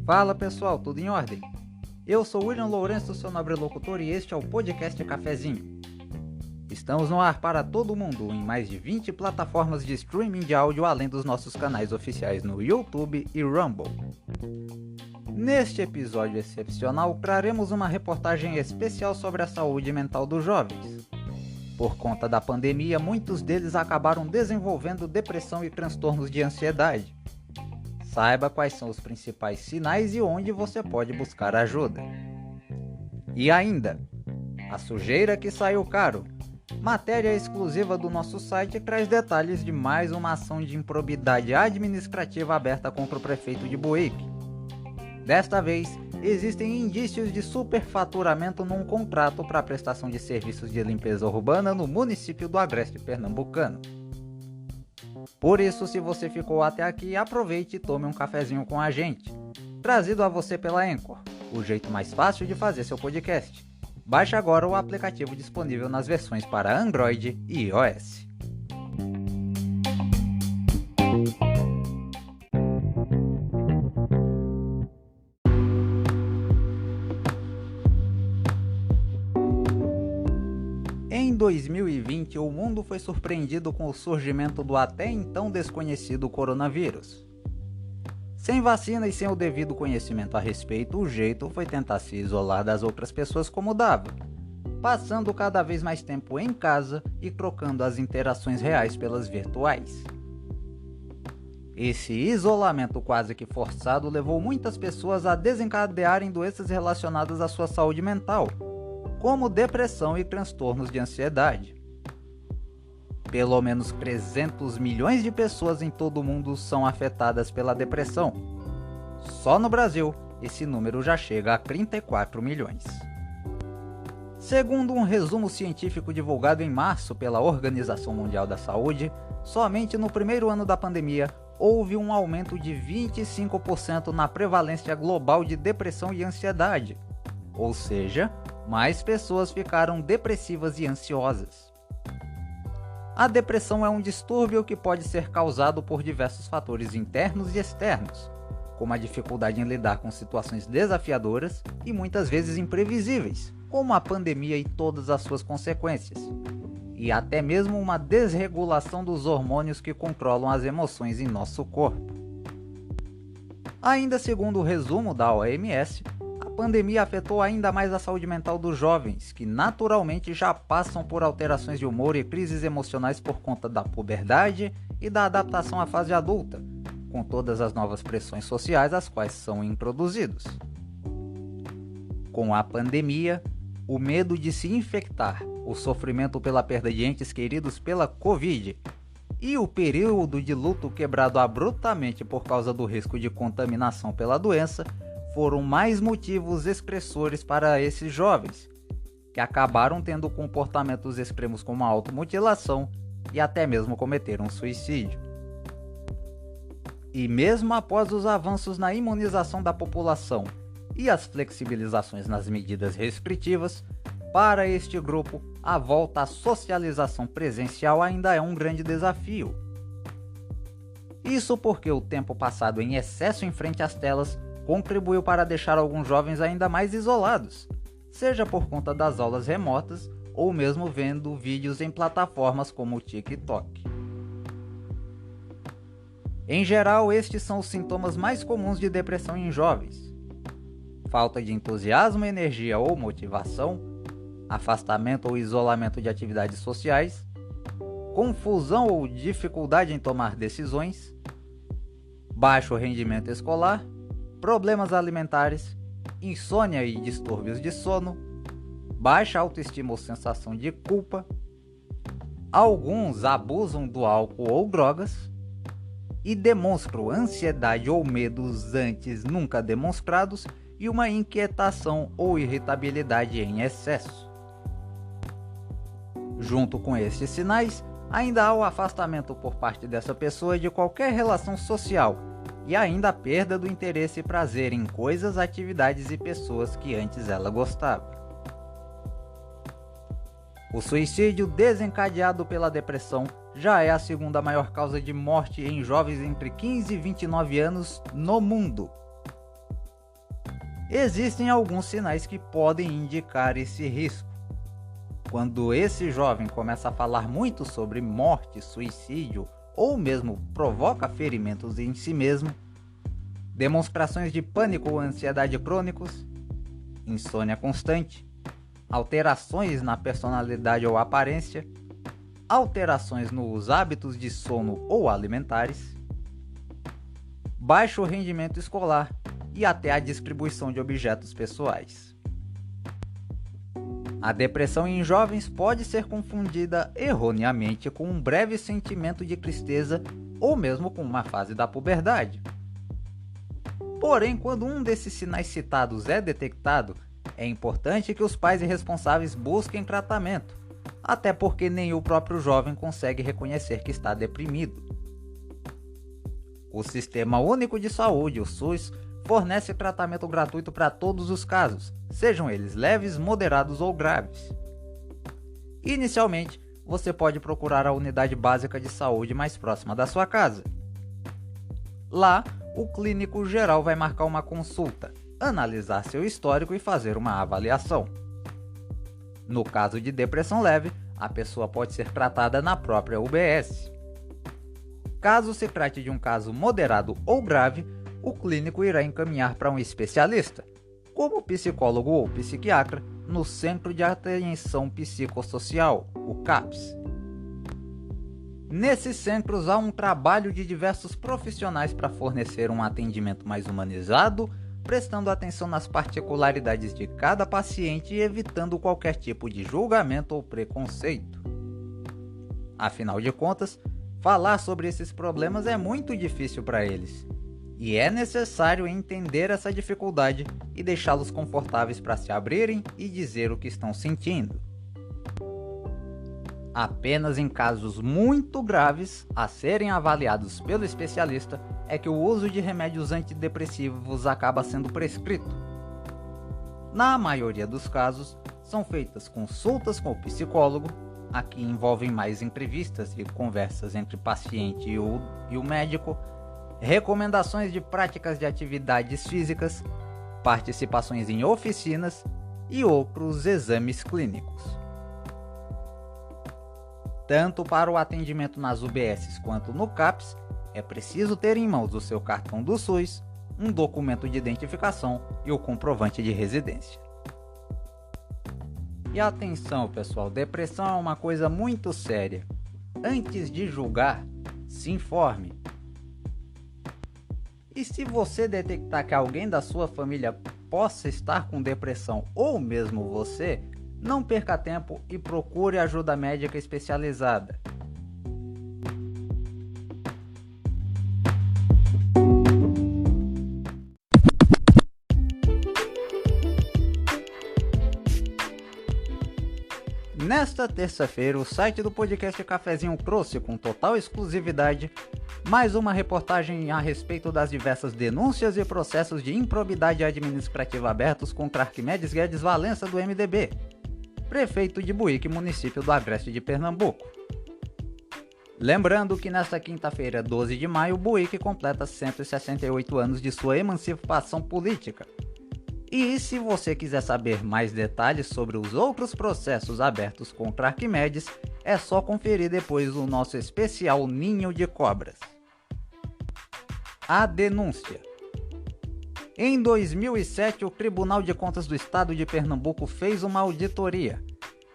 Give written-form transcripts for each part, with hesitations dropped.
Fala pessoal, tudo em ordem? Eu sou William Lourenço, seu nobre locutor, e este é o podcast Cafezinho. Estamos no ar para todo mundo em mais de 20 plataformas de streaming de áudio, além dos nossos canais oficiais no YouTube e Rumble. Neste episódio excepcional, traremos uma reportagem especial sobre a saúde mental dos jovens. Por conta da pandemia, muitos deles acabaram desenvolvendo depressão e transtornos de ansiedade. Saiba quais são os principais sinais e onde você pode buscar ajuda. E ainda, a sujeira que saiu caro. Matéria exclusiva do nosso site traz detalhes de mais uma ação de improbidade administrativa aberta contra o prefeito de Buíque. Desta vez, existem indícios de superfaturamento num contrato para prestação de serviços de limpeza urbana no município do Agreste Pernambucano. Por isso, se você ficou até aqui, aproveite e tome um cafezinho com a gente. Trazido a você pela Anchor, o jeito mais fácil de fazer seu podcast. Baixe agora o aplicativo disponível nas versões para Android e iOS. Em 2020, o mundo foi surpreendido com o surgimento do até então desconhecido coronavírus. Sem vacina e sem o devido conhecimento a respeito, o jeito foi tentar se isolar das outras pessoas como dava, passando cada vez mais tempo em casa e trocando as interações reais pelas virtuais. Esse isolamento quase que forçado levou muitas pessoas a desencadearem doenças relacionadas à sua saúde mental, como depressão e transtornos de ansiedade. Pelo menos 300 milhões de pessoas em todo o mundo são afetadas pela depressão. Só no Brasil, esse número já chega a 34 milhões. Segundo um resumo científico divulgado em março pela Organização Mundial da Saúde, somente no primeiro ano da pandemia houve um aumento de 25% na prevalência global de depressão e ansiedade. Ou seja, mais pessoas ficaram depressivas e ansiosas. A depressão é um distúrbio que pode ser causado por diversos fatores internos e externos, como a dificuldade em lidar com situações desafiadoras e muitas vezes imprevisíveis, como a pandemia e todas as suas consequências, e até mesmo uma desregulação dos hormônios que controlam as emoções em nosso corpo. Ainda segundo o resumo da OMS, a pandemia afetou ainda mais a saúde mental dos jovens, que naturalmente já passam por alterações de humor e crises emocionais por conta da puberdade e da adaptação à fase adulta, com todas as novas pressões sociais às quais são introduzidos. Com a pandemia, o medo de se infectar, o sofrimento pela perda de entes queridos pela Covid e o período de luto quebrado abruptamente por causa do risco de contaminação pela doença foram mais motivos excessores para esses jovens, que acabaram tendo comportamentos extremos como a automutilação e até mesmo cometeram suicídio. E mesmo após os avanços na imunização da população e as flexibilizações nas medidas restritivas, para este grupo, a volta à socialização presencial ainda é um grande desafio. Isso porque o tempo passado em excesso em frente às telas contribuiu para deixar alguns jovens ainda mais isolados, seja por conta das aulas remotas ou mesmo vendo vídeos em plataformas como o TikTok. Em geral, estes são os sintomas mais comuns de depressão em jovens: falta de entusiasmo, energia ou motivação, afastamento ou isolamento de atividades sociais, confusão ou dificuldade em tomar decisões, baixo rendimento escolar, problemas alimentares, insônia e distúrbios de sono, baixa autoestima ou sensação de culpa. Alguns abusam do álcool ou drogas e demonstram ansiedade ou medos antes nunca demonstrados e uma inquietação ou irritabilidade em excesso. Junto com estes sinais, ainda há o afastamento por parte dessa pessoa de qualquer relação social e ainda a perda do interesse e prazer em coisas, atividades e pessoas que antes ela gostava. O suicídio desencadeado pela depressão já é a segunda maior causa de morte em jovens entre 15 e 29 anos no mundo. Existem alguns sinais que podem indicar esse risco. Quando esse jovem começa a falar muito sobre morte, suicídio ou mesmo provoca ferimentos em si mesmo, demonstrações de pânico ou ansiedade crônicos, insônia constante, alterações na personalidade ou aparência, alterações nos hábitos de sono ou alimentares, baixo rendimento escolar e até a distribuição de objetos pessoais. A depressão em jovens pode ser confundida erroneamente com um breve sentimento de tristeza ou mesmo com uma fase da puberdade. Porém, quando um desses sinais citados é detectado, é importante que os pais e responsáveis busquem tratamento, até porque nem o próprio jovem consegue reconhecer que está deprimido. O Sistema Único de Saúde, o SUS, fornece tratamento gratuito para todos os casos, sejam eles leves, moderados ou graves. Inicialmente, você pode procurar a unidade básica de saúde mais próxima da sua casa. Lá, o clínico geral vai marcar uma consulta, analisar seu histórico e fazer uma avaliação. No caso de depressão leve, a pessoa pode ser tratada na própria UBS. Caso se trate de um caso moderado ou grave, o clínico irá encaminhar para um especialista, como psicólogo ou psiquiatra, no Centro de Atenção Psicossocial, o CAPS. Nesses centros há um trabalho de diversos profissionais para fornecer um atendimento mais humanizado, prestando atenção nas particularidades de cada paciente e evitando qualquer tipo de julgamento ou preconceito. Afinal de contas, falar sobre esses problemas é muito difícil para eles. E é necessário entender essa dificuldade e deixá-los confortáveis para se abrirem e dizer o que estão sentindo. Apenas em casos muito graves, a serem avaliados pelo especialista, é que o uso de remédios antidepressivos acaba sendo prescrito. Na maioria dos casos, são feitas consultas com o psicólogo, aqui envolvem mais entrevistas e conversas entre o paciente e o médico, recomendações de práticas de atividades físicas, participações em oficinas e outros exames clínicos. Tanto para o atendimento nas UBSs quanto no CAPS, é preciso ter em mãos o seu cartão do SUS, um documento de identificação e o comprovante de residência. E atenção, pessoal, depressão é uma coisa muito séria. Antes de julgar, se informe. E se você detectar que alguém da sua família possa estar com depressão ou mesmo você, não perca tempo e procure ajuda médica especializada. Nesta terça-feira, o site do podcast Cafezinho trouxe com total exclusividade mais uma reportagem a respeito das diversas denúncias e processos de improbidade administrativa abertos contra Arquimedes Guedes Valença do MDB, prefeito de Buíque, município do Agreste de Pernambuco. Lembrando que nesta quinta-feira, 12 de maio, Buíque completa 168 anos de sua emancipação política. E se você quiser saber mais detalhes sobre os outros processos abertos contra Arquimedes, é só conferir depois o nosso especial Ninho de Cobras. A denúncia. Em 2007, o Tribunal de Contas do Estado de Pernambuco fez uma auditoria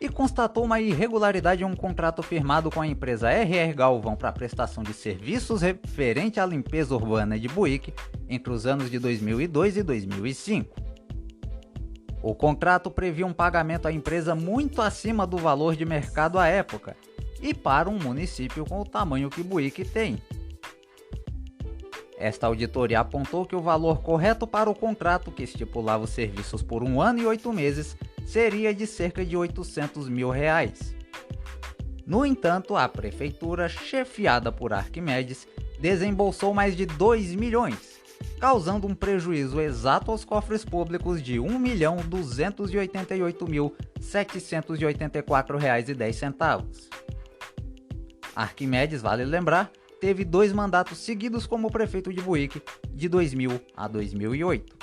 e constatou uma irregularidade em um contrato firmado com a empresa RR Galvão para prestação de serviços referente à limpeza urbana de Buíque entre os anos de 2002 e 2005. O contrato previa um pagamento à empresa muito acima do valor de mercado à época e para um município com o tamanho que Buíque tem. Esta auditoria apontou que o valor correto para o contrato, que estipulava os serviços por 1 ano e 8 meses, seria de cerca de R$800 mil. No entanto, a prefeitura, chefiada por Arquimedes, desembolsou mais de 2 milhões, causando um prejuízo exato aos cofres públicos de R$1.288.784,10. Arquimedes, vale lembrar, teve 2 mandatos seguidos como prefeito de Buíque, de 2000 a 2008.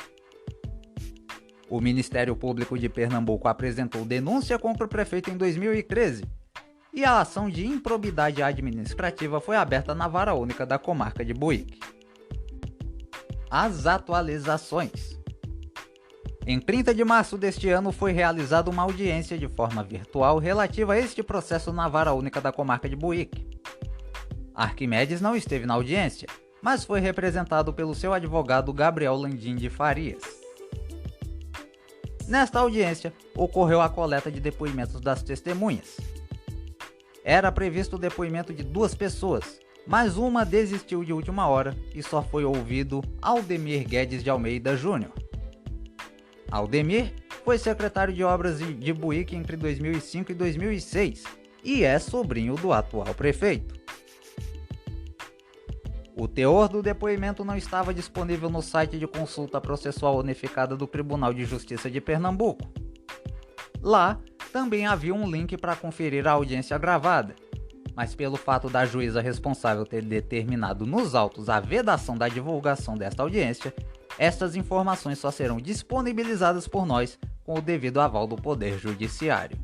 O Ministério Público de Pernambuco apresentou denúncia contra o prefeito em 2013 e a ação de improbidade administrativa foi aberta na Vara Única da Comarca de Buíque. As atualizações. Em 30 de março deste ano foi realizada uma audiência de forma virtual relativa a este processo na Vara Única da Comarca de Buíque. Arquimedes não esteve na audiência, mas foi representado pelo seu advogado Gabriel Landim de Farias. Nesta audiência, ocorreu a coleta de depoimentos das testemunhas. Era previsto o depoimento de 2 pessoas, mas uma desistiu de última hora e só foi ouvido Aldemir Guedes de Almeida Júnior. Aldemir foi secretário de Obras de Buíque entre 2005 e 2006 e é sobrinho do atual prefeito. O teor do depoimento não estava disponível no site de consulta processual unificada do Tribunal de Justiça de Pernambuco. Lá, também havia um link para conferir a audiência gravada, mas pelo fato da juíza responsável ter determinado nos autos a vedação da divulgação desta audiência, estas informações só serão disponibilizadas por nós com o devido aval do Poder Judiciário.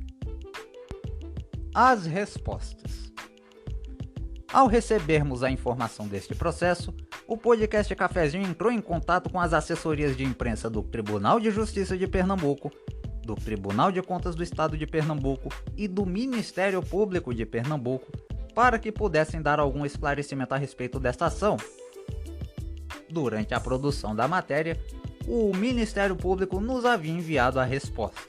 As respostas. Ao recebermos a informação deste processo, o podcast Cafezinho entrou em contato com as assessorias de imprensa do Tribunal de Justiça de Pernambuco, do Tribunal de Contas do Estado de Pernambuco e do Ministério Público de Pernambuco para que pudessem dar algum esclarecimento a respeito desta ação. Durante a produção da matéria, o Ministério Público nos havia enviado a resposta.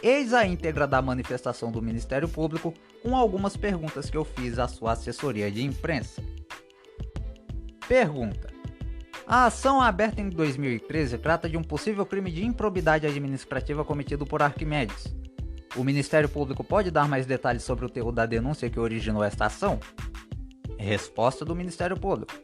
Eis a íntegra da manifestação do Ministério Público com algumas perguntas que eu fiz à sua assessoria de imprensa. Pergunta: a ação aberta em 2013 trata de um possível crime de improbidade administrativa cometido por Arquimedes. O Ministério Público pode dar mais detalhes sobre o teor da denúncia que originou esta ação? Resposta do Ministério Público: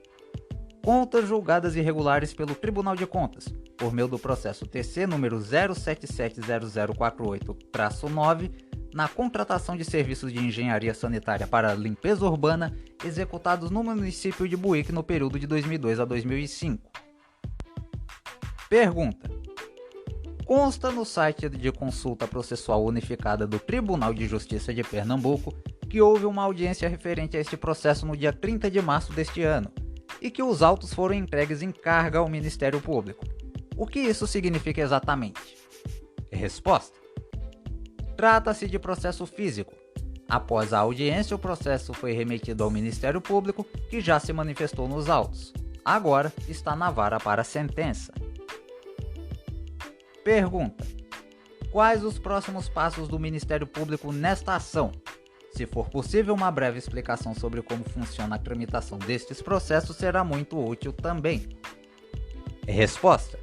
contas julgadas irregulares pelo Tribunal de Contas, por meio do processo TC número 0770048-9, na contratação de serviços de engenharia sanitária para limpeza urbana executados no município de Buíque no período de 2002 a 2005. Pergunta: consta no site de consulta processual unificada do Tribunal de Justiça de Pernambuco que houve uma audiência referente a este processo no dia 30 de março deste ano e que os autos foram entregues em carga ao Ministério Público. O que isso significa exatamente? Resposta: trata-se de processo físico. Após a audiência, o processo foi remetido ao Ministério Público, que já se manifestou nos autos. Agora está na vara para sentença. Pergunta: quais os próximos passos do Ministério Público nesta ação? Se for possível, uma breve explicação sobre como funciona a tramitação destes processos será muito útil também. Resposta: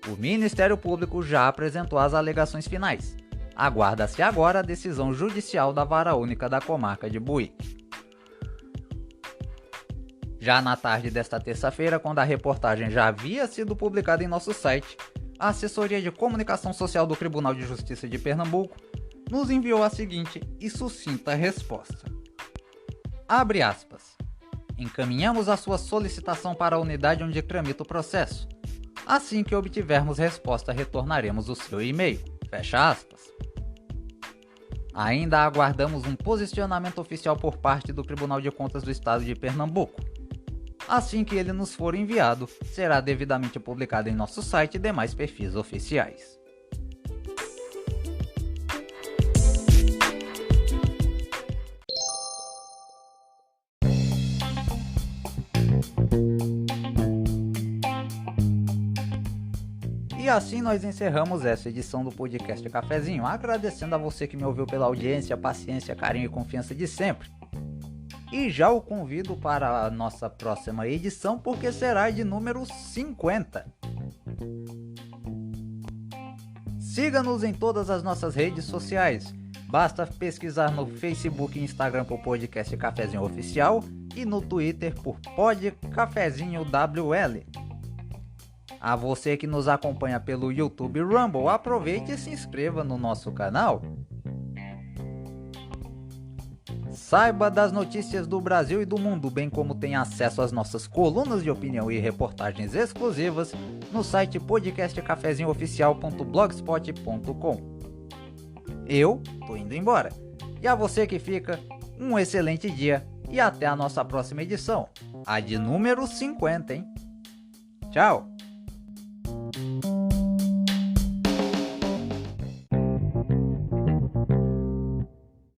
o Ministério Público já apresentou as alegações finais. Aguarda-se agora a decisão judicial da Vara Única da Comarca de Buíque. Já na tarde desta terça-feira, quando a reportagem já havia sido publicada em nosso site, a Assessoria de Comunicação Social do Tribunal de Justiça de Pernambuco nos enviou a seguinte e sucinta resposta. Abre aspas. Encaminhamos a sua solicitação para a unidade onde tramita o processo. Assim que obtivermos resposta, retornaremos o seu e-mail. Fecha aspas. Ainda aguardamos um posicionamento oficial por parte do Tribunal de Contas do Estado de Pernambuco. Assim que ele nos for enviado, será devidamente publicado em nosso site e demais perfis oficiais. E assim nós encerramos essa edição do podcast Cafezinho, agradecendo a você que me ouviu pela audiência, paciência, carinho e confiança de sempre. E já o convido para a nossa próxima edição, porque será de número 50. Siga-nos em todas as nossas redes sociais. Basta pesquisar no Facebook e Instagram por Podcast Cafezinho Oficial e no Twitter por Pod Cafezinho WL. A você que nos acompanha pelo YouTube Rumble, aproveite e se inscreva no nosso canal. Saiba das notícias do Brasil e do mundo, bem como tenha acesso às nossas colunas de opinião e reportagens exclusivas no site podcastcafezinhooficial.blogspot.com. Eu tô indo embora. E a você que fica, um excelente dia e até a nossa próxima edição, a de número 50, hein? Tchau!